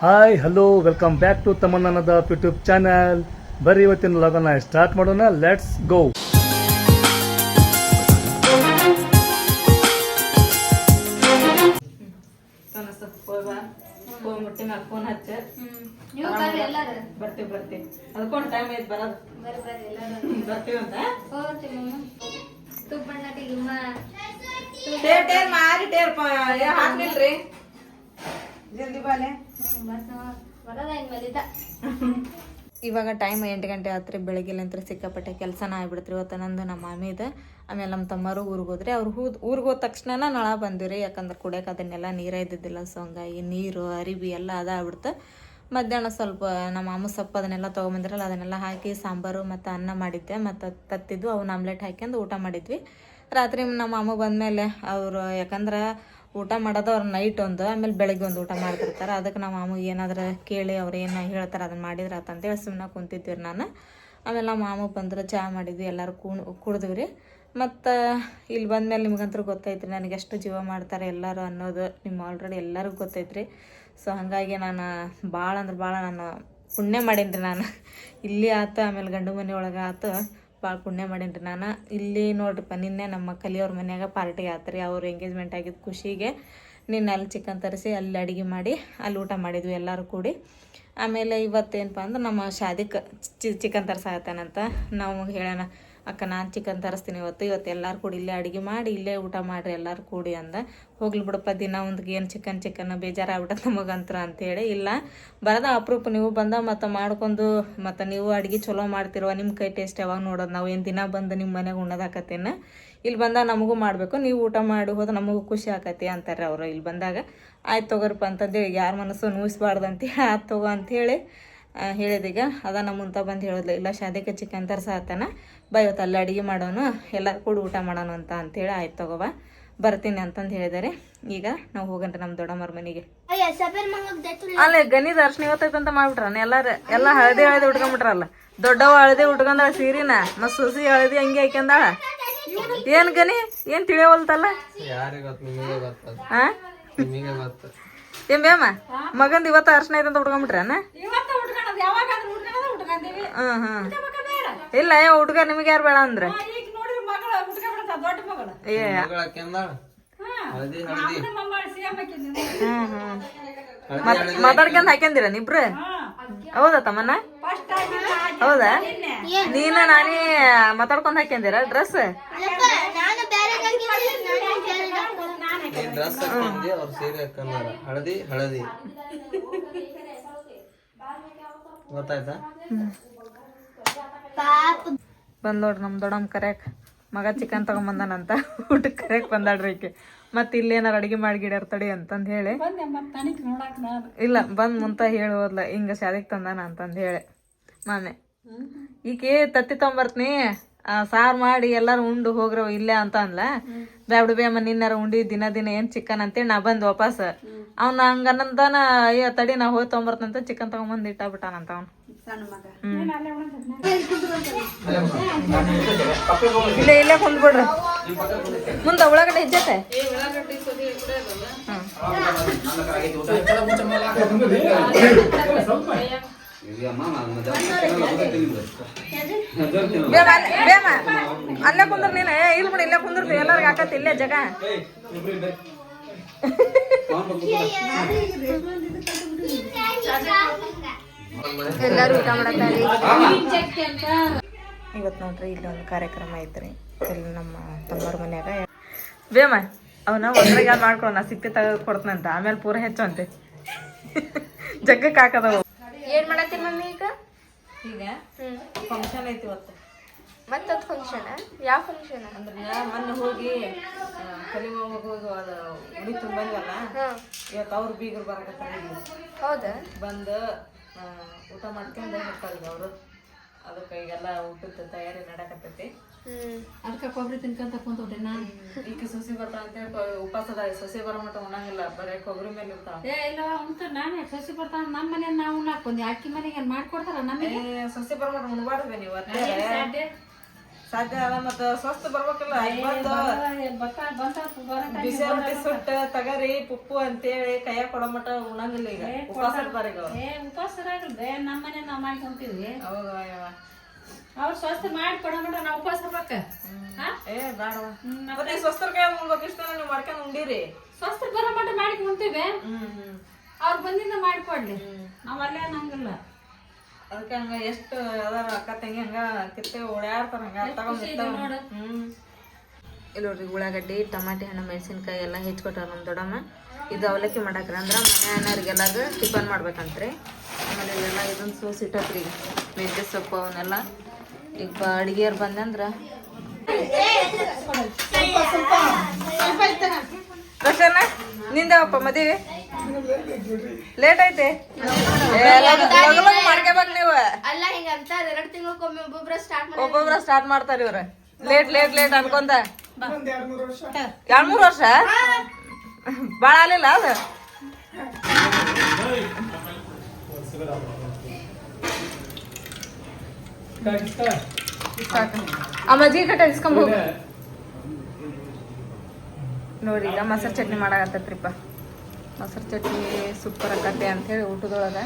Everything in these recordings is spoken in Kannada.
Hi hello welcome back to ತಮನ್ನದ ಯೂಟ್ಯೂಬ್ ಚಾನಲ್. ಬರ್ರಿ ಇವತ್ತಿನ ವ್ಲಾಗನ್ನ ಸ್ಟಾರ್ಟ್ ಮಾಡೋಣ. Let's go. ಮುಟ್ಟಿ ಮ್ಯಾಲ ಫೋನ್ ಹಚ್ಚ ಬರ್ತೀವಿ ಅದಕ್ಕೊಂದು ಟೈಮ್ ಐತಿ ಬರೋದು. ಬರ್ತೀವಂತ ಮಾರಿ ಟೇರ್ ಹಾಕ್ಲಿಲ್ರಿ ಜಲ್ದಿ ಬಾಲೆ. ಇವಾಗ ಟೈಮ್ 8 ಗಂಟೆ ಆತ್ರಿ. ಬೆಳಗ್ಗೆಲಿಂತ್ರ ಸಿಕ್ಕಾಪಟ್ಟೆ ಕೆಲಸನ ಆಗ್ಬಿಡ್ತ್ರಿ. ಇವತ್ತು ನಂದು ನಮ್ಮ ಮಾಮಿದ, ಆಮೇಲೆ ನಮ್ಮ ತಮ್ಮರು ಊರಿಗೆ ಹೋದ್ರಿ. ಅವ್ರು ಊರಿಗೆ ಹೋದ ತಕ್ಷಣ ನಳ ಬಂದಿವ್ರಿ. ಯಾಕಂದ್ರೆ ಕುಡಿಯೋಕೆ ಅದನ್ನೆಲ್ಲ ನೀರೇ ಇದ್ದಿದ್ದಿಲ್ಲ. ಸೊ ಹಂಗಾಗಿ ನೀರು ಅರಿಬಿ ಎಲ್ಲ ಅದ ಆಗ್ಬಿಡ್ತು. ಮಧ್ಯಾಹ್ನ ಸ್ವಲ್ಪ ನಮ್ಮ ಮಾಮ ಸೊಪ್ಪು ಅದನ್ನೆಲ್ಲ ತೊಗೊಂಬಂದ್ರಲ್ಲ, ಅದನ್ನೆಲ್ಲ ಹಾಕಿ ಸಾಂಬಾರು ಮತ್ತು ಅನ್ನ ಮಾಡಿದ್ದೆ, ಮತ್ತು ತತ್ತಿದ್ದು ಅವನ್ನ ಆಮ್ಲೆಟ್ ಹಾಕ್ಯಂದು ಊಟ ಮಾಡಿದ್ವಿ. ರಾತ್ರಿ ನಮ್ಮ ಮಾಮ ಬಂದಮೇಲೆ ಅವರು, ಯಾಕಂದ್ರೆ ಊಟ ಮಾಡೋದು ಅವ್ರು ನೈಟ್ ಒಂದು, ಆಮೇಲೆ ಬೆಳಗ್ಗೆ ಒಂದು ಊಟ ಮಾಡ್ತಿರ್ತಾರೆ. ಅದಕ್ಕೆ ನಮ್ಮ ಮಾಮಗೆ ಏನಾದ್ರು ಕೇಳಿ ಅವ್ರು ಏನು ಹೇಳ್ತಾರೆ ಅದನ್ನು ಮಾಡಿದ್ರೆ ಆತಂತೇಳಿ ಸುಮ್ಮನೆ ಕುಂತಿದ್ವಿ ನಾನು. ಆಮೇಲೆ ನಮ್ಮ ಮಾಮ ಬಂದ್ರೆ ಚಹಾ ಮಾಡಿದ್ವಿ, ಎಲ್ಲರೂ ಕುಡಿದ್ವಿ ರೀ. ಮತ್ತು ಇಲ್ಲಿ ಬಂದಮೇಲೆ ನಿಮ್ಗಂತೂ ಗೊತ್ತೈತ್ರಿ ನನಗೆ ಎಷ್ಟು ಜೀವ ಮಾಡ್ತಾರೆ ಎಲ್ಲರೂ ಅನ್ನೋದು ನಿಮ್ಮ ಆಲ್ರೆಡಿ ಎಲ್ಲರಿಗೂ ಗೊತ್ತೈತ್ರಿ. ಸೊ ಹಾಗಾಗಿ ನಾನು ಭಾಳ ಅಂದ್ರೆ ಭಾಳ ನಾನು ಪುಣ್ಯ ಮಾಡೀನಿ ರೀ. ನಾನು ಇಲ್ಲಿ ಆತು, ಆಮೇಲೆ ಗಂಡು ಮನೆ ಒಳಗೆ ಆತು, ಭಾಳ ಪುಣ್ಯ ಮಾಡೀನಿ ರೀ ನಾನು. ಇಲ್ಲಿ ನೋಡ್ರಿಪ್ಪ, ನಿನ್ನೆ ನಮ್ಮ ಕಲಿಯವ್ರ ಮನ್ಯಾಗ ಪಾರ್ಟಿ ಆತ್ರಿ. ಅವ್ರು ಎಂಗೇಜ್ಮೆಂಟ್ ಆಗಿದ್ದು ಖುಷಿಗೆ ನಿನ್ನೆ ಅಲ್ಲಿ ಚಿಕನ್ ತರಿಸಿ ಅಲ್ಲಿ ಅಡುಗೆ ಮಾಡಿ ಅಲ್ಲಿ ಊಟ ಮಾಡಿದ್ವಿ ಎಲ್ಲರೂ ಕೂಡಿ. ಆಮೇಲೆ ಇವತ್ತೇನಪ್ಪ ಅಂದ್ರೆ ನಮ್ಮ ಶಾದಿಕ್ಕೆ ಚಿಕನ್ ತರ್ಸಾಕತ್ತಾನಂತ. ನಾವು ಹೇಳೋಣ, ಅಕ್ಕ ನಾನು ಚಿಕನ್ ತರಿಸ್ತೀನಿ ಇವತ್ತು ಎಲ್ಲರೂ ಕೂಡಿ ಇಲ್ಲೇ ಅಡುಗೆ ಮಾಡಿ ಇಲ್ಲೇ ಊಟ ಮಾಡಿರಿ ಎಲ್ಲರೂ ಕೂಡಿ ಅಂದ. ಹೋಗ್ಲಿ ಬಿಡಪ್ಪ, ದಿನ ಒಂದು ಏನು ಚಿಕನ್ ಬೇಜಾರಾಗ್ಬಿಟ್ಟೆ ನಮಗಂತ್ರ ಅಂಥೇಳಿ. ಇಲ್ಲ ಬರೋದ ಅಪ್ರೂಪ, ನೀವು ಬಂದ ಮತ್ತು ಮಾಡ್ಕೊಂಡು ಮತ್ತು ನೀವು ಅಡುಗೆ ಚಲೋ ಮಾಡ್ತಿರುವ, ನಿಮ್ಮ ಕೈ ಟೇಸ್ಟ್ ಯಾವಾಗ ನೋಡೋದು. ನಾವು ಏನು ದಿನ ಬಂದು ನಿಮ್ಮ ಮನೆಗೆ ಉಣ್ಣೋದಾಕತ್ತೇನ, ಇಲ್ಲಿ ಬಂದಾಗ ನಮಗೂ ಮಾಡಬೇಕು, ನೀವು ಊಟ ಮಾಡಿ ಹೋದ್ರೆ ನಮಗೂ ಖುಷಿ ಆಕತಿ ಅಂತಾರೆ ಅವರು. ಇಲ್ಲಿ ಬಂದಾಗ ಆಯ್ತು ತೊಗೋರಪ್ಪ ಅಂತಂದೇಳಿ, ಯಾರ ಮನಸ್ಸು ನೋಯಿಸ್ಬಾರ್ದಂತ ಆಯ್ತು ತಗೋ ಅಂಥೇಳಿ ಹೇಳಿದೀಗ. ಅದ ನಮ್ಮ ಮುಂತ ಬಂದು ಹೇಳಿದ್ಲು, ಇಲ್ಲ ಶಾದಿಗೆ ಚಿಕನ್ ತರ್ಸಾತಾನ ಬಾ, ಇವತ್ತು ಅಲ್ಲಿ ಅಡುಗೆ ಮಾಡೋನು, ಎಲ್ಲರೂ ಕೂಡ ಊಟ ಮಾಡೋಣ ಅಂತೇಳಿ. ಆಯ್ತು ತಗೋಬಾ ಬರ್ತೀನಿ ಅಂತಂದು ಹೇಳಿದಾರೆ. ಈಗ ನಾವು ಹೋಗಂತ ನಮ್ಮ ದೊಡ್ಡಮ್ಮರ ಮನೆಗೆ. ಅಲ್ಲೇ ಗನಿ ದರ್ಶನ ಇವತ್ತೈತಂತ ಮಾಡ್ಬಿಟ್ರ ಎಲ್ಲ ಹಳದಿ ಉಟ್ಕೊಂಡ್ಬಿಟ್ರಲ್ಲ. ದೊಡ್ಡವ ಹಳದಿ ಉಟ್ಕೊಂಡಾಳ ಸೀರಿನ, ಮತ್ತು ಸುಸಿ ಹಳದಿ ಹಂಗೆ ಹಾಕ್ಯಂದಾಳ. ಏನ್ ಗನಿ ಏನ್ ತಿಳಿಯವಲ್ತಲ್ಲ? ಏನ್ ಬೇಮ ಮಗಂದ್ ಇವತ್ತ ಅರ್ಶನ ಐತಂತ ಉಟ್ಕೊಂಡ್ಬಿಟ್ರನ? ಇಲ್ಲ ಹುಡ್ಗ ನಿಮ್ಗೆ ಯಾರು ಬೇಡ ಅಂದ್ರೆ ಮಾತಾಡ್ಕೊಂಡ್ ಹಾಕ್ಯಂದಿರ ಇಬ್ರು? ಹೌದಾ ತಮ್ಮನ? ಹೌದಾ? ನೀನ ನಾನೇ ಮಾತಾಡ್ಕೊಂಡ್ ಹಾಕ್ಯಂದಿರ ಡ್ರೆಸ್? ಹಳದಿ ಹಳದಿ ಗೊತ್ತಾಯ್ತಾ? ಬಂದ್ ನೋಡ್ರಿ ನಮ್ ದೊಡ್ಡಮ್ಮ ಕರ್ಯಾಕ್. ಮಗ ಚಿಕನ್ ತಗೊಂಬಂದಾನಂತ ಊಟಕ್ಕೆ ಕರ್ಯಾಕ್ ಬಂದಾಡ್ರಿ ಈಕೆ. ಮತ್ತೆ ಇಲ್ಲೇನಾರು ಅಡಿಗೆ ಮಾಡಿಗಿಡ್ಯಾರ ತಡಿ ಅಂತಂದು ಹೇಳಿ, ಇಲ್ಲ ಬಂದ್ ಮುಂತ ಹೇಳಿ ಹೋದ್ಲ, ಹಿಂಗ ಶಾದಿಗೆ ತಂದಾನ ಅಂತಂದು ಹೇಳಿ. ಮಾಮೆ ಈಕೆ ತತ್ತಿ ತೊಗೊಂಬರ್ತೀನಿ, ಸಾರು ಮಾಡಿ ಎಲ್ಲಾರು ಉಂಡು ಹೋಗ್ರವ ಇಲ್ಲೇ ಅಂತ ಅಂದ್ಲ. ಬ್ಯಾಬಿಡು ಬೇಮ್ಮ ನಿನ್ನಾರ ಉಂಡಿ ದಿನ ಏನ್ ಚಿಕನ್ ಅಂತೇಳಿ ನಾ ಬಂದ್ ವಾಪಸ್. ಅವ್ನ ಹಂಗನ್ನಂತಾನ, ಅಯ್ಯ ತಡಿ ನಾ ಹೋಗಿ ತೊಗೊಂಬರ್ತಂತ ಚಿಕನ್ ತಗೊಂಬಂದ್ ಇಟ್ಟಾಬಿಟ್ಟಾನಂತ ಅವ್ನು. ಇಲ್ಲೇ ಕುಂದ್ಬಿಡ್ರಿ ಮುಂದ ಉಳ್ಳಾಗಡ್ಡೆ ಇಜ್ಜತೆ. ಬೇಮ ಅಲ್ಲೇ ಕುಂದ್ರ ನೀನ. ಇಲ್ ಬಿಡಿ, ಇಲ್ಲೇ ಕುಂದಿರ್ತೀವಿ, ಎಲ್ಲರಿಗೂ ಹಾಕತ್ತಿ ಇಲ್ಲೇ ಜಾಗ. ಎಲ್ಲಾರು ಊಟ ಮಾಡತ್ತಾರೆ ಇವತ್ತು. ನೋಡ್ರಿ ಇಲ್ಲಿ ಒಂದು ಕಾರ್ಯಕ್ರಮ ಐತ್ರಿ ಇಲ್ಲಿ ನಮ್ಮ ತಮ್ಮರ ಮನ್ಯಾಗ. ಬೇಮ ಅವನ ಒಂದ್ರಾಗ ಮಾಡ್ಕೊಳ, ನಾ ಸಿಪ್ಪೆ ತೆಗೆದು ಕೊಡ್ತನಂತ, ಆಮೇಲೆ ಪೂರ ಹೆಚ್ಚಂತೆ ಜಗ್ಗಕ್ಕೆ ಹಾಕದವು. ಏನ್ ಮಾಡತ್ತೀರಿ ಮಮ್ಮಿ ಈಗ? ಈಗ ಫಂಕ್ಷನ್ ಐತಿ ಇವತ್ತು. ಮತ್ತೊಂದು ಫಂಕ್ಷನ್? ಯಾವ ಫಂಕ್ಷನ್ ಅಂದ್ರೆ ಮೊನ್ನೆ ಹೋಗಿ ಕಲಿಮಗ ಹೋಗಿ ಅದು ಉಡಿ ತುಂಬಂದ್ವಲ್ಲ, ಇವತ್ತು ಅವ್ರು ಬೀಗರು ಬರಕತ್ತಾರ. ಹೌದಾ? ಬಂದು ಊಟ ಮಾಡ್ಕೊಂಡು ಹೋಗ್ತಾರೆ ಅವರು. ಅದಕ್ಕೆ ಈಗೆಲ್ಲ ಊಟದ ತಯಾರಿ ನಡಕತ್ತೈತಿ. ಅದಕ್ಕೆ ಕೊಬ್ಬರಿ ತಿನ್ಕೊಂತ ಕುಂತೋಟ್ರಿ ನಾನು. ಈಗ ಸೊಸಿ ಬರ್ತಾಳ ಅಂತೇಳಿ ಉಪವಾಸದ, ಸೊಸಿ ಬರೋ ಮಟ್ಟ ಉಣ್ಣಂಗಿಲ್ಲ, ಬರೀ ಕೊಬ್ಬರಿ ಮೇಲೆ ಇರ್ತಾವ. ಇಲ್ಲ ಉಂಟ ನಾನೇ ಸೊಸಿ ಬರ್ತಾನ ನಮ್ಮ ಮನೆ ನಾವು ಉಣ್ಣಾಕೊಂಡಿ, ಅಕ್ಕಿ ಮನೆಗೆ ಮಾಡ್ಕೊಡ್ತಾರ ನಮಗೆ. ಸೊಸಿ ಬರೋ ಮಟ್ಟ ಉಣ್ಬಾರ್ದು ನೀವು. ಸಾಧ್ಯ ಅಲ್ಲ ಮತ್ತ ಸ್ವಸ್ಥ ಬರ್ಬೇಕಲ್ಲ ಬಿಸಿ ರೊಟ್ಟಿ ಸುಟ್ಟ ತಗರಿ ಪುಪ್ಪು ಅಂತೇಳಿ ಕೈಯಾಗ ಕೊಡೋ ಮಟ ಉಣಂಗಿಲ್ಲ ಈಗ ಉಪವಾಸ ಇರ್ತಾರ ಈಗ ಉಪವಾಸರಾಗಲ್ದೆ ನಮ್ಮ ಮನೆ ನಾವ್ ಮಾಡ್ಕೊಂತೀವಿ ಹೌದು ಅವ್ರು ಸ್ವಸ್ಥ ಮಾಡಿ ಕೊಡೋ ಮಟ ನಾವು ಉಪವಾಸ ಇರ್ಬೇಕ ಏ ಬೇಡವಾ ಮತ್ತೆ ಸ್ವಸ್ಥರ ಕೈ ಉಣ್ಬೇಕು ಇಷ್ಟ ನೀವು ಮಾಡ್ಕೊಂಡ್ ಉಂಡಿರಿ ಸ್ವಸ್ಥ ಬರೋ ಮಟ ಮಾಡಿ ಕುಂತೀವಿ ಅವ್ರು ಬಂದಿಂದ ಮಾಡಿಕೊಡ್ಲಿ ನಾವ್ ಅಲ್ಲೇ ಅನ್ನಂಗಿಲ್ಲ ಅದಕ್ಕೆ ಹಂಗ ಎಷ್ಟು ಅದಾರ ಅಕ್ಕ ತಂಗಿ ಹಂಗ ಕಿತ್ತೆ ಓಡಾಡ್ತಾರ ಹಂಗ ತಗೊಂಡ್ ಇಲ್ಲಿ ನೋಡ್ರಿ ಉಳ್ಳಾಗಡ್ಡಿ ಟಮಾಟಿ ಹಣ್ಣು ಮೆಣಸಿನ್ಕಾಯಿ ಎಲ್ಲ ಹೆಚ್ಚಿಕೊಟ್ಟಾರ ನಮ್ಮ ದೊಡ್ಡಮ್ಮ ಇದು ಅವಲಕ್ಕಿ ಮಾಡಾಕ್ರಿ ಅಂದ್ರೆ ಮನೆ ಅಣ್ಣರಿಗೆಲ್ಲಾಗ ಟಿಫನ್ ಮಾಡ್ಬೇಕಂತ್ರಿ ಆಮೇಲೆ ಇಲ್ಲೆಲ್ಲ ಇದೊಂದು ಸೋಸ್ ಇಟ್ಟತ್ರಿ ಈಗ ಮೆಂತ್ಯ ಸೊಪ್ಪು ಅವನ್ನೆಲ್ಲ ಈಗ ಅಡಿಗೆಯವ್ರು ಬಂದಂದ್ರ ರಕ್ಷಣ ನಿಂದಪ್ಪ ಮದುವೆ ಲೇಟ್ ಐತೆ ಮಾಡ್ಕೋಬೇಕು ನೀವು ಅಲ್ಲ ಹಿಂಗಂತ 2 ತಿಂಗಳಕ್ಕೊಮ್ಮೆ ಒಬ್ಬೊಬ್ರ ಸ್ಟಾರ್ಟ್ ಮಾಡ್ತಾರ ಇವ್ರ ಲೇಟ್ ಲೇಟ್ ಲೇಟ್ ಅನ್ಕೊಂತ 2-3 ವರ್ಷ ಬಾಳ ಆಗ್ಲಿಲ್ಲ ಅದು ಆ ಮಜ್ಜಿಗೆ ಕಟ್ಟ ಇಸ್ಕೊಂಡ್ ಹೋಗು ನೋಡಿ ಈಗ ಮೊಸರು ಚಟ್ನಿ ಮಾಡಾಕತ್ತೈತ್ರಿಪ್ಪ ಮೊಸರು ಚಟ್ನಿ ಸೂಪರ್ ಆಕತ್ತೆ ಅಂಥೇಳಿ ಊಟದೊಳಗೆ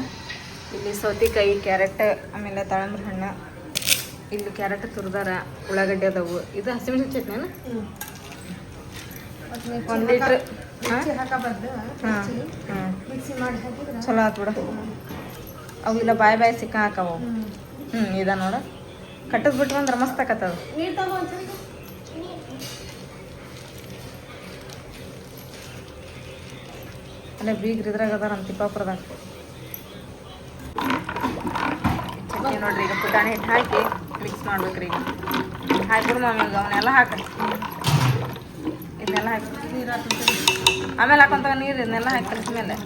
ಇಲ್ಲಿ ಸೌತೆಕಾಯಿ ಕ್ಯಾರೆಟ್ ಆಮೇಲೆ ದಾಳಿಂಬೆ ಹಣ್ಣು ಇಲ್ಲಿ ಕ್ಯಾರೆಟ್ ತುರಿದಾರ ಉಳ್ಳಾಗಡ್ಡಿ ಅದಾವು ಇದು ಹಸಿಮೆಣಸಿನ ಚಟ್ನಿನ 1 ಲೀಟ್ರ್ ಚಲೋ ಆತು ಬಿಡ ಅವು ಇಲ್ಲ ಬಾಯಿ ಸಿಕ್ಕ ಹಾಕವು ಇದ ನೋಡ ಕಟ್ಟದ್ ಬಿಟ್ರು ಅಂದ್ರೆ ಮಸ್ತ್ ಆಕತ್ತದ ಅಲ್ಲೇ ಬೀಗ್ರ ಇದ್ರಾಗ ಅದಾರ ಅಂತ ತಿಪ್ಪಾಪುರದಾಗ ಚಟ್ನಿ ನೋಡ್ರಿ ಈಗ ಪುಟಾಣಿ ಹಿಟ್ಟು ಹಾಕಿ ಮಿಕ್ಸ್ ಮಾಡ್ಬೇಕ್ರಿ ಈಗ ಹಾಕಿಬಿಡು ಮಾಮಿ ಈಗ ಅವನ್ನೆಲ್ಲ ಹಾಕ ಇದನ್ನೆಲ್ಲ ಹಾಕಿ ಆಮೇಲೆ ಹಾಕೊಂತಾಗ ನೀರು ಇದನ್ನೆಲ್ಲ ಹಾಕಿ ಕಲಿಸ ಮೇಲೆ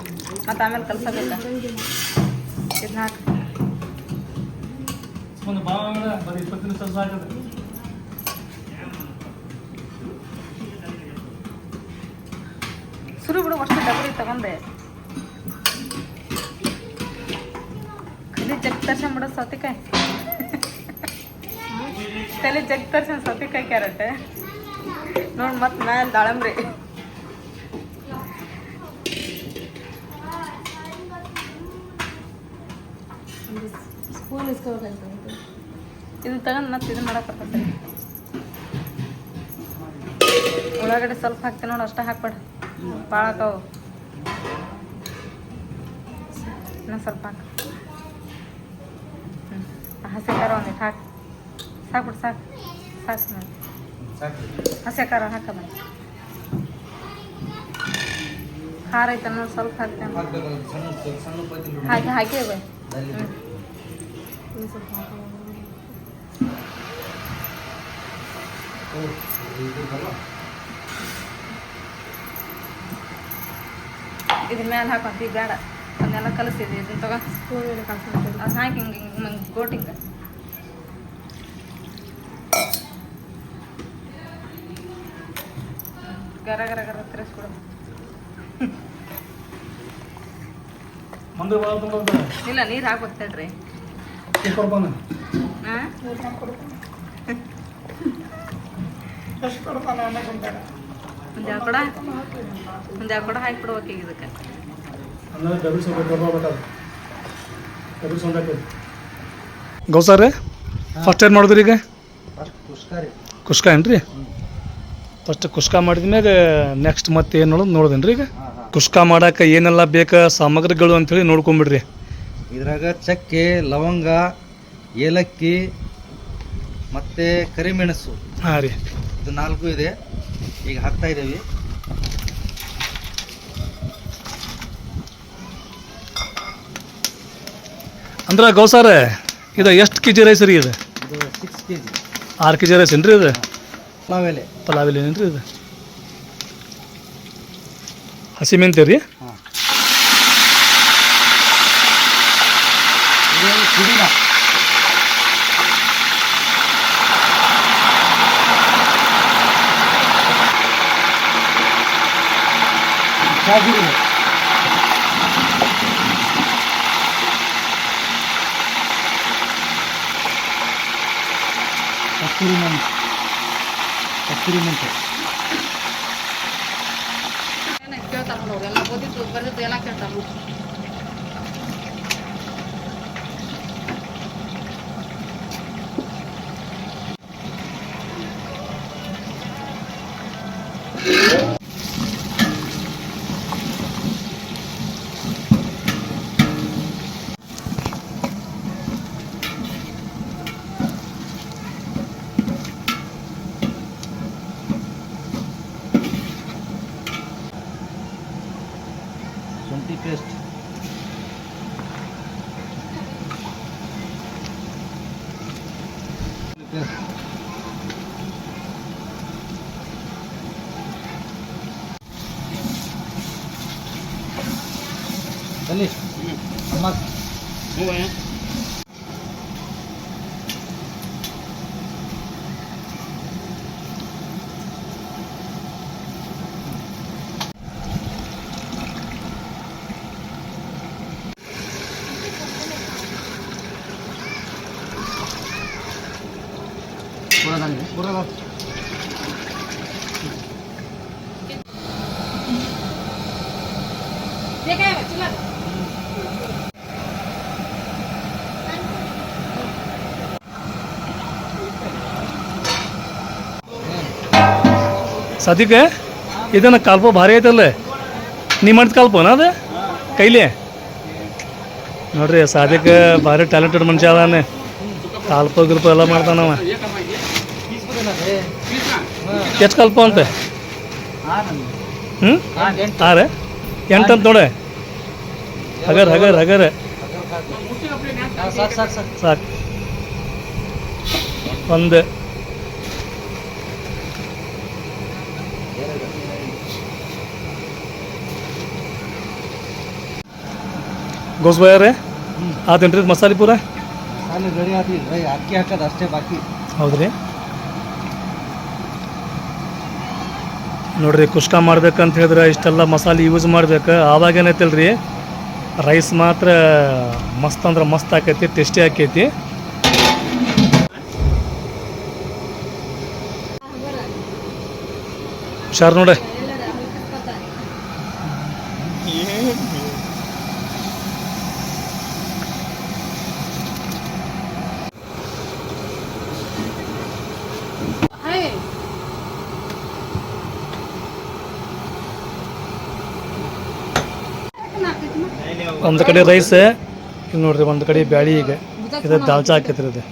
ಮತ್ತು ಆಮೇಲೆ ಕಲ್ಸಬೇಕಾ ಇದನ್ನ ಹಾಕಿ ಸುರು ಬಿಡು ಅಷ್ಟು ಡಬರಿ ತಗೊಂಡೆ ಕಲಿ ಜಗ್ ತರ್ಸನ್ ಬಿಡೋ ಸೌತೆಕಾಯಿ ಕಲಿ ಜಗ್ ತರ್ಸನ್ ಸೌತೆಕಾಯಿ ಕ್ಯಾರೆಟ್ ನೋಡಿ ಮತ್ತೆ ಮ್ಯಾಲೆ ದಾಳಂಬ್ರಿ ಸ್ಪೂನ್ ಇಸ್ಕೋಬೇಕಂತ ಇದು ತಗೊಂಡು ಮತ್ತೆ ಇದು ಮಾಡಕ್ಕೆ ಉಳ್ಳಾಗಡ್ಡೆ ಸ್ವಲ್ಪ ಹಾಕ್ತೀನಿ ನೋಡಿ ಅಷ್ಟೇ ಹಾಕ್ಬೇಡ ಭಾಳ ಹಾಕವು ಇನ್ನೊಂದು ಸ್ವಲ್ಪ ಹಾಕು ಹಸಿ ಖಾರ ಒಂದಿಟ್ಟು ಹಾಕಿ ಸಾಕ್ಬಿಡು ಸಾಕು ನೋಡಿ ಹಸಿ ಖಾರ ಹಾಕದ ಖಾರ ಐತೆ ನೋಡಿ ಸ್ವಲ್ಪ ಹಾಕ್ತೇನೆ ಹಾಕಿ ಬೈ ಇದ್ರ ಮ್ಯಾಲೆ ಹಾಕೊಂತೀವಿ ಬೇಡ ಅದನ್ನೆಲ್ಲ ಕಲಿಸಿದ್ವಿ ಇದನ್ನ ತಗೋ ಅದು ಹಾಕಿ ಹಿಂಗೆ ಹಿಂಗೆ ಗೋಟಿಂಗ ಗರ ಗರ ಗರ ತಿರ್ಸ್ಕೊಡು ಇಲ್ಲ ನೀರು ಹಾಕ್ಬೇಕು ತಡ್ರಿ ಹಾಂ ಒಂದು ಎರಡು ಕೊಡ ಹಾಕಿಬಿಡ್ಬೇಕು ಈಗ ಇದಕ್ಕೆ ಗೌಸಾರೆ ಫಸ್ಟ್ ಏನು ಮಾಡಿದ್ರಿ ಈಗ ಕುಷ್ಕ ಏನ್ರಿ ಫಸ್ಟ್ ಕುಷ್ಕ ಮಾಡಿದ್ಮ್ಯಾಗ ನೆಕ್ಸ್ಟ್ ಮತ್ತೆ ಏನು ನೋಡೋದು ನೋಡ್ದೇನು ರೀ ಈಗ ಕುಷ್ಕ ಮಾಡಕ್ಕೆ ಏನೆಲ್ಲ ಬೇಕಾ ಸಾಮಗ್ರಿಗಳು ಅಂಥೇಳಿ ನೋಡ್ಕೊಂಬಿಡ್ರಿ ಇದ್ರಾಗ ಚಕ್ಕೆ ಲವಂಗ ಏಲಕ್ಕಿ ಮತ್ತು ಕರಿಮೆಣಸು ಹಾಂ ರೀ ಇದು 4 ಇದೆ ಈಗ ಹಾಕ್ತಾ ಇದ್ದೀವಿ ಅಂದ್ರೆ ಗೌಸಾರೆ ಇದು ಎಷ್ಟು ಕೆ ಜಿ ರೈಸ್ ರೀ ಇದು 6 kg 6 ಕೆ ಜಿ ರೈಸ್ ಏನ್ರಿ ಇದು ಪಲಾವೆಲೆ ಏನೇನ್ರಿ ಇದು ಹಸಿ ಮೆಂತ್ಯ ರೀ ಹಾಂ ಇದು ಪುದೀನ ಶಾಜೀರೆ ಕಸ್ತೂರಿ ಮೆಣಸು ಎಕ್ಸ್ಪೆರಿಮೆಂಟ್. ಕೇಳ್ತಾರ ನೋಡ್ರಿ, ಎಲ್ಲ ಓದಿದ್ದು ಬರೆದಿದ್ದು ಎಲ್ಲ ಕೇಳ್ತಾರ ನೋಡ್ರಿ. ಶುಂಠಿ ಪೇಸ್ಟ್. ಬನ್ನಿ ಅಮ್ಮ. ಬೇಕಾಗಿಲ್ಲ ಚಿಲ್ಲರ್. ಸಾದಿಕ ಇದನ್ನ ಕಾಲ್ಪ ಭಾರಿ ಐತಲ್ಲ, ನೀ ಮಾಡಿದ ಕಾಲ್ಪನ ಅದು ಕೈಲಿ ನೋಡ್ರಿ. ಸಾದಿಕ ಭಾರಿ ಟ್ಯಾಲೆಂಟೆಡ್ ಮನುಷ್ಯ ಅದಾನೆ, ಕಾಲ್ಪ ಗಿಲ್ಪ ಎಲ್ಲ ಮಾಡ್ತಾನವ. ಎಷ್ಟು ಕಾಲ್ಪ ಅಂತ? ಹ್ಞೂ 6 8 ಅಂತ ನೋಡೆ. ಹಗರ್ ಹಗರ್ ಹಗರ್ ಸಾಕು. ಒಂದು ಗೋಸ್ಬಾಯ್ರೆ ಆತೇನ್ರಿ ಮಸಾಲೆ ಪೂರ? ಅಲ್ಲಿ ರೆಡಿ ಆದಿಲ್ಲ, ಅಕ್ಕಿ ಹಾಕೋದು ಅಷ್ಟೇ ಬಾಕಿ. ಹೌದ್ರಿ. ನೋಡ್ರಿ, ಕುಷ್ಕ ಮಾಡ್ಬೇಕಂತ ಹೇಳಿದ್ರೆ ಇಷ್ಟೆಲ್ಲ ಮಸಾಲೆ ಯೂಸ್ ಮಾಡ್ಬೇಕು. ಆವಾಗ ಏನೈತಲ್ರಿ ರೈಸ್ ಮಾತ್ರ ಮಸ್ತ್ ಅಂದ್ರೆ ಮಸ್ತ್ ಆಕೈತಿ, ಟೇಸ್ಟಿ ಆಕೈತಿ. ಹುಷಾರು ನೋಡ್ರಿ. ಒಂದು ಕಡೆ ರೈಸ್, ಇಲ್ಲಿ ನೋಡ್ರಿ ಒಂದು ಕಡೆ ಬ್ಯಾಳಿ. ಈಗ ಇದು ದಾಲ್ಚಾ ಹಾಕೈತ್ರಿ ಇದು.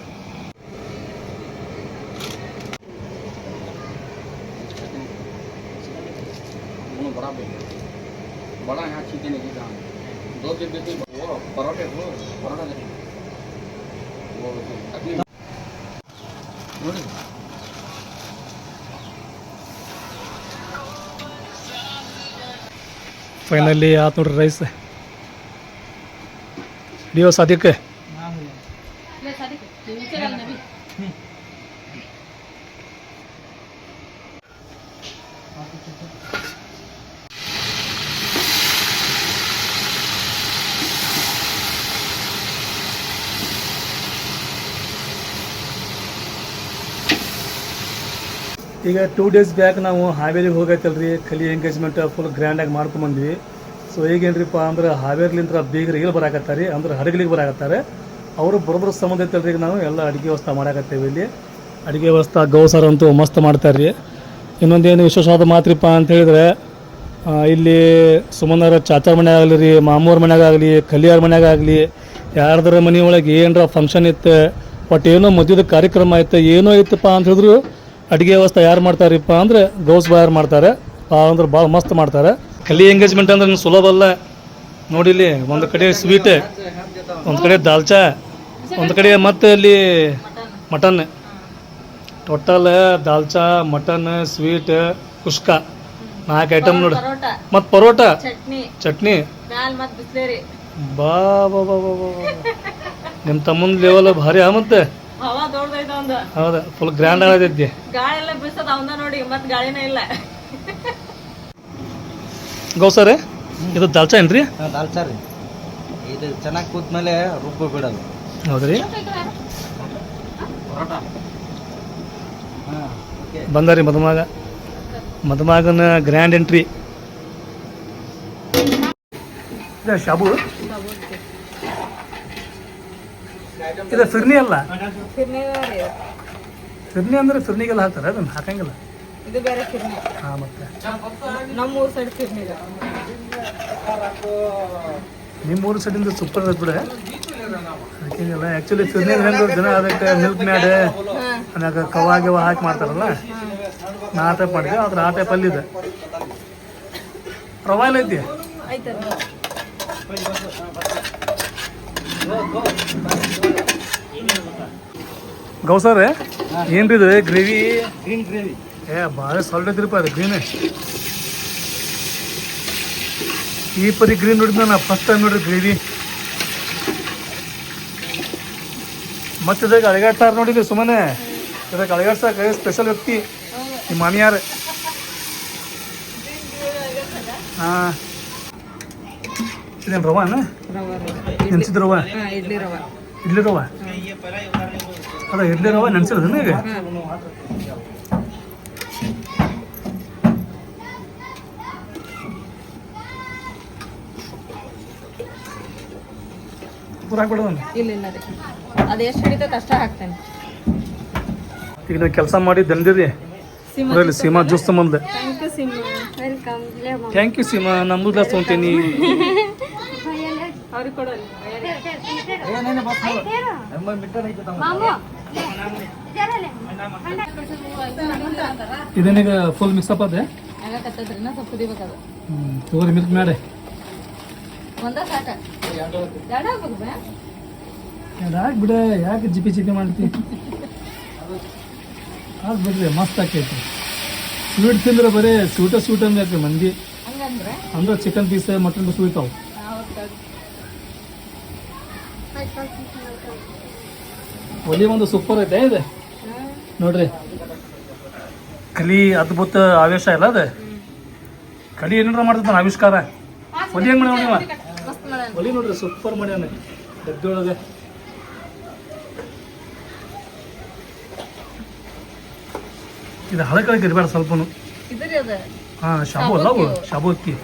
ಫೈನಲಿ ಆತ್ ನೋಡ್ರಿ ರೈಸ್. ಡಿಯೋ ಸಾದಿಕ್ ಈಗ 2 days ಬ್ಯಾಕ್ ನಾವು ಹಾವೇರಿಗೆ ಹೋಗೈತಲ್ರಿ, ಕಲಿ ಎಂಗೇಜ್ಮೆಂಟ್ ಫುಲ್ ಗ್ರ್ಯಾಂಡಾಗಿ ಮಾಡ್ಕೊಂಬಂದ್ವಿ. ಸೊ ಈಗೇನ್ರಿಪ್ಪ ಅಂದ್ರೆ ಹಾವೇರಿಲಿಂದ ಬೀಗರು ಇಲ್ಲಿ ಬರಾಕತ್ತಾರೆ, ಅಂದ್ರೆ ಹಡಗಲಿಗೆ ಬರಾಕತ್ತಾರೆ. ಅವರು ಬರೋದ್ರ ಸಂಬಂಧ ಐತಲ್ರಿ. ಈಗ ನಾವು ಎಲ್ಲ ಅಡುಗೆ ವ್ಯವಸ್ಥೆ ಮಾಡಾಕತ್ತೇವೆ. ಇಲ್ಲಿ ಅಡುಗೆ ವ್ಯವಸ್ಥೆ ಗೌಸರ್ ಅಂತೂ ಮಸ್ತ್ ಮಾಡ್ತಾರೆ ರೀ. ಇನ್ನೊಂದೇನು ವಿಶೇಷವಾದ ಮಾತ್ರಪ್ಪ ಅಂತ ಹೇಳಿದ್ರೆ, ಇಲ್ಲಿ ಸುಮನರ ಚಾಚಾರ ಮನ್ಯಾಗ ಆಗಲಿ ರೀ, ಮಾಮೂರ ಮನ್ಯಾಗ ಆಗಲಿ, ಕಲಿಯಾರ ಮನ್ಯಾಗ ಆಗಲಿ, ಯಾರ್ದಾರ ಮನೆ ಒಳಗೆ ಏನರ ಫಂಕ್ಷನ್ ಇತ್ತು, ಒಟ್ಟು ಏನೋ ಮದುವೆದ ಕಾರ್ಯಕ್ರಮ ಆಯ್ತು, ಏನೋ ಇತ್ತಪ್ಪ ಅಂತ ಹೇಳಿದ್ರು ಅಡುಗೆ ವ್ಯವಸ್ಥೆ ಯಾರು ಮಾಡ್ತಾರಪ್ಪ ಅಂದ್ರೆ ಗೌಸ್ ಬಾಯರ್ ಮಾಡ್ತಾರೆ. ಅಂದ್ರೆ ಭಾಳ ಮಸ್ತ್ ಮಾಡ್ತಾರೆ. ಕಲಿ ಎಂಗೇಜ್ಮೆಂಟ್ ಅಂದ್ರೆ ಸುಲಭ ಅಲ್ಲ ನೋಡಿಲ್ಲಿ. ಒಂದು ಕಡೆ ಸ್ವೀಟ್, ಒಂದು ಕಡೆ ದಾಲ್ಚಾ, ಒಂದು ಕಡೆ ಮತ್ತೆ ಅಲ್ಲಿ mutton. Total dalcha, mutton, sweet, ಕುಷ್ಕ 4 ಐಟಮ್ ನೋಡಿ. ಮತ್ತು ಪರೋಟ, ಚಟ್ನಿ. ಬಾ ಬಾ ಬಾ ಬಾ ಬಾ. ನಿಮ್ಮ ತಮ್ಮನ ಲೆವೆಲ್ ಭಾರಿ ಮತ್ತೆ. ಹೌದಾ, ಫುಲ್ ಗ್ರ್ಯಾಂಡ್ ಆಗತೈತಿ. ಗೌಸರೇ, ಇದು ದಾಲ್ಚಾ ಏನ್ರಿ? ದಾಲ್ಚಾ ರೀ. ಇದು ಚೆನ್ನಾಗಿ ಕೂತ್ಮೇಲೆ ರುಬ್ಬ ಬಿಡೋದು. ಹೌದ್ರಿ. ಬಂದಾರಿ ಮದುಮಗನ ಗ್ರ್ಯಾಂಡ್ ಎಂಟ್ರಿ. ಇದು ಶಾಬು, ಇದು ಫಿರ್ನಿ ಅಲ್ಲ. ಫಿರ್ನಿ ಅಂದ್ರೆ ಫಿರ್ನಿಗೆಲ್ಲ ಹಾಕ್ತಾರೆ, ಅದನ್ನು ಹಾಕಂಗಿಲ್ಲ. ಇದು ಬೇರೆ ಕಿರ್ನಿ. ಹಾಂ, ಮತ್ತೆ ನಮ್ಮೂರು ಸೈಡ್ ಕಿರ್ನಿ. ನಿಮ್ಮೂರು ಸೈಡಿಂದ ಸೂಪರ್ ಅದ ಬಿಡ. ಹಾಕಂಗಿಲ್ಲ ಆ್ಯಕ್ಚುಲಿ ಫಿರ್ನಿ ಹೆಂಗೆ ಜನ ಅದಕ್ಕೆ ಮಿಲ್ಕ್ ಮ್ಯಾಡ್ ಅದ್ರಾಗ ಕವಾ ಗಿವ ಹಾಕಿ ಮಾಡ್ತಾರಲ್ಲ, ನಾ ಆ ಟೈಪ್ ಮಾಡಿದ್ದೆ. ಅದ್ರ ಆ ಟೈಪ್ ಅಲ್ಲಿದೆ. ರವಾ ಎಲ್ಲ ಐತಿ. ಗೌಸರ್ ಏನ್ರಿ ಇದು ಗ್ರೇವಿ? Green gravy. ಭಾಳ ಸಾಲ್ಟ್ ಐತ್ರಿಪ್ಪ ಅದು ಗ್ರೀನ್. ಈ ಪರಿ ಗ್ರೀನ್ ನೋಡಿದ್ನ ನಾ ಫಸ್ಟ್ ಟೈಮ್ ನೋಡ್ರಿ ಗ್ರೇವಿ. ಮತ್ತೆ ಇದಾಗ ಅಳಗಾಡ್ತಾರ ನೋಡಿದ್ವಿ ಸುಮ್ಮನೆ. ಇದಕ್ಕೆ ಅಳಗಾಡ್ಸಕ್ಕೆ ಸ್ಪೆಷಲ್ ವ್ಯಕ್ತಿ ನಿಮ್ಮ ಮಾಮಿಯಾರ. ಹಾಂ, ಇದೇನು ರವಾನ? ನೆನ್ಸಿದ ರವ? ಇಡ್ಲಿ ರವ. ಇಡ್ಲಿ ರವ ಅದ ಇಡ್ಲಿ ರವ ನೆನ್ಸಿರೋದನ್ನ ಈಗ? ಪೂರ ಹಾಕ್ಬಿಡೋದನ್ನ? ಇಲ್ಲ ರೀ, ಅದು ಎಷ್ಟು ಹಿಡಿತೈತೆ ಅಷ್ಟೇ ಹಾಕ್ತೇನೆ. ಈಗ ನೀವು ಕೆಲಸ ಮಾಡಿ ದಂದಿರಿ ಅದರಲ್ಲಿ ಸೀಮಾ ಜ್ಯೂಸ್ ತಗೊಂಬಂದೆ. ಥ್ಯಾಂಕ್ ಯು ಸೀಮಾ, ನಮ್ಮದು ಗ್ಲಾಸ್ ತೊಗೊಂತೀನಿ. ಅವ್ರಿಗೆ ಕೊಡೋಲ್ಲ. ಏನೇನು ಬಸ್ ಮಿಟ್ಟರ್ ಐತೆ ಇದೇನೀಗ ಫುಲ್ ಮಿಕ್ಸಪ್ ಅದೇ ಆಗಕತ್ತದ್ರಿ, ನಾ ಸ್ವಲ್ಪ ಕುದಿಬೇಕದು. ತಗೋರಿ ಮಿಲ್ಕ್ ಮಾಡಿ. ಒಂದ ಸಾಕ? ಎರಡು ಹಾಕ್ಬೇಕು ಬೇ? ಯಾಕೆ ಬಿಡ, ಯಾಕೆ ಜಿಪಿ ಮಾಡ್ತಿ? ಅದು ಬಿಡ್ರಿ, ಮಸ್ತ್ ಆಕೈತಿ. ಸ್ವೀಟ್ ತಿಂದ್ರೆ ಬರೀ ಸ್ವೀಟ್ ಅಂದ್ರೆ ಮಂದಿ. ಹಂಗಂದ್ರೆ ಅಂದ್ರೆ ಚಿಕನ್ ಪೀಸ್ ಮಟನ್ ಪೀಸ್ ಉಳಿತಾವೆ. ಒಲಿ ಒಂದು ಸೂಪರ್ ಐತೆ ಇದೆ ನೋಡ್ರಿ. ಕಲಿ ಅದ್ಭುತ ಆವೇಶ ಇಲ್ಲ ಅದ. ಕಲಿ ಏನಾರ ಮಾಡ್ತಾನ ಆವಿಷ್ಕಾರ. ಒಲಿ ಹೆಂಗ್ ಮಾಡ್ಯಾವ ನೀವ? ಒಲಿ ನೋಡ್ರಿ ಸೂಪರ್ ಮಾಡ್ಯಾನ ಡಬ್ಬಿ ಒಳಗೆ. ಇದು ಹಳಕಳಕ್ಕೆ ಇರಬೇಡ ಸ್ವಲ್ಪನು. ಇದ್ರಿ ಅದ. ಹಾಂ, ಶಾಬು ಅಲ್ಲ ಅವು, ಶಾಬು ಅಕ್ಕಿ.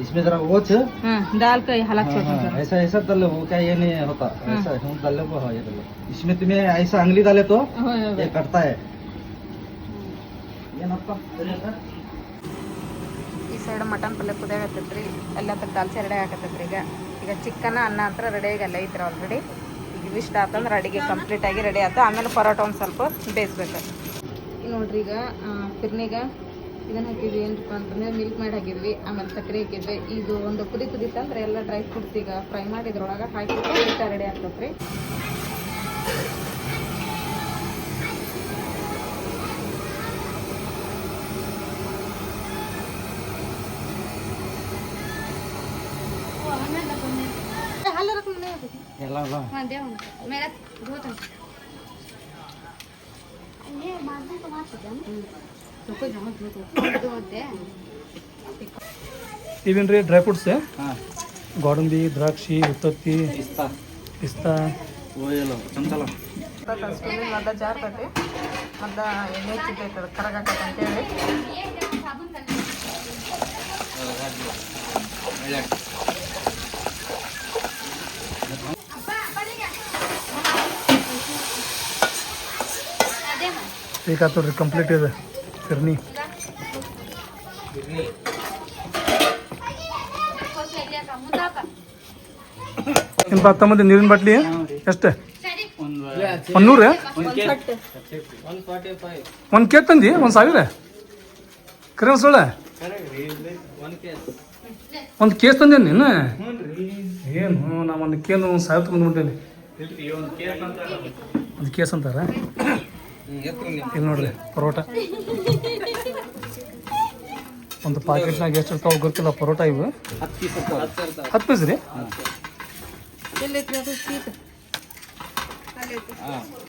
इसमें जरा वो छ दाल का हलाक ऐसा ऐसा डाले वो क्या ये नहीं होता ऐसा हम डाले वो हाँ ये डालो इसमें तुम्हें ऐसा अंगली डाले तो ये कटता है ये नप्पा ಈ ಸೈಡ್ ಮಟನ್ ಪಲ್ಯ ಕುದಿಯಾಗತ್ತೈತ್ರಿ, ಎಲ್ಲ ದಾಲ್ ರೆಡಿ ಆಗತ್ತೈತ್ರಿ. ಈಗ ಚಿಕನ್ ಅನ್ನ ಅಂತ ರೆಡಿ ಆಗಿ ಎಲ್ಲ ಐತ್ರಿ ಆಲ್ರೆಡಿ. ಈಗ ಇವಿಷ್ಟ ಆತಂದ್ರೆ ಅಡಿಗೆ ಕಂಪ್ಲೀಟ್ ಆಗಿ ರೆಡಿ ಆಯ್ತು. ಆಮೇಲೆ ಪರೋಟ ಒಂದು ಸ್ವಲ್ಪ ಬೇಯಿಸ್ಬೇಕು. ಈಗ ನೋಡ್ರಿ, ಈಗ ಫಿರ್ನಿಗೆ ಇದನ್ನು ಹಾಕಿದ್ವಿ. ಏನಪ್ಪ ಅಂತಂದ್ರೆ ಮಿಲ್ಕ್ ಮಾಡಿ ಹಾಕಿದ್ವಿ, ಆಮೇಲೆ ಸಕ್ಕರೆ ಹಾಕಿದ್ವಿ. ಇದು ಒಂದು ಕುದಿತಂದ್ರೆ ಎಲ್ಲ ಡ್ರೈ ಫ್ರೂಟ್ಸ್ ಈಗ ಫ್ರೈ ಮಾಡಿ ಇದ್ರೊಳಗೆ ಹಾಕಿಬಿಟ್ಟು ಊಟ ರೆಡಿ ಆಗ್ತೈತ್ರಿ. ಎಲ್ಲ ಅಲ್ಲ ಇವೇನ್ರಿ ಡ್ರೈ ಫ್ರೂಟ್ಸ್? ಹಾಂ, ಗೋಡಂಬಿ, ದ್ರಾಕ್ಷಿ, ಉತ್ತತ್ತಿ, ಪಿಸ್ತಾ ಓಯಲ್ಲ ಚಮಚಲ ಮದ್ದ ಜಾರ್ತೈತಿ, ಮದ್ದ ಎಣ್ಣೆ ಹಚ್ಚಿದ್ದೈತೆ ಅದು ಕರಗಾಕೈತೆ ಅಂತೇಳಿ. ಈಗ ಆತೋಡ್ರಿ ಕಂಪ್ಲೀಟ್ ಇದೆ ಫಿರ್ನಿ. ನಿಮ್ಮ 10 ಮಂದಿ ನೀರಿನ ಬಾಟ್ಲಿ ಎಷ್ಟು? 100? ಒಂದು ಕೇಕ್ ತಂದಿ? 1000? ಕರೆ ಸೋಳ ಒಂದು ಕೇಸ್ ತಂದೆ ನೀನು? ಏನು ನಾ ಒಂದು ಕೇನು 1000 ತೊಗೊಂಡ್ಬಿಟ್ಟೇನೆ. ಒಂದು ಕೇಸ್ ಅಂತಾರ. ಇಲ್ಲಿ ನೋಡ್ರಿ ಪರೋಟ ಒಂದು ಪಾಕೆಟ್ನಾಗ ಎಷ್ಟು ಇರ್ತಾವ ಗೊತ್ತಿಲ್ಲ. ಪರೋಟ ಇವು 10 ಪೀಸ್ ರೀ.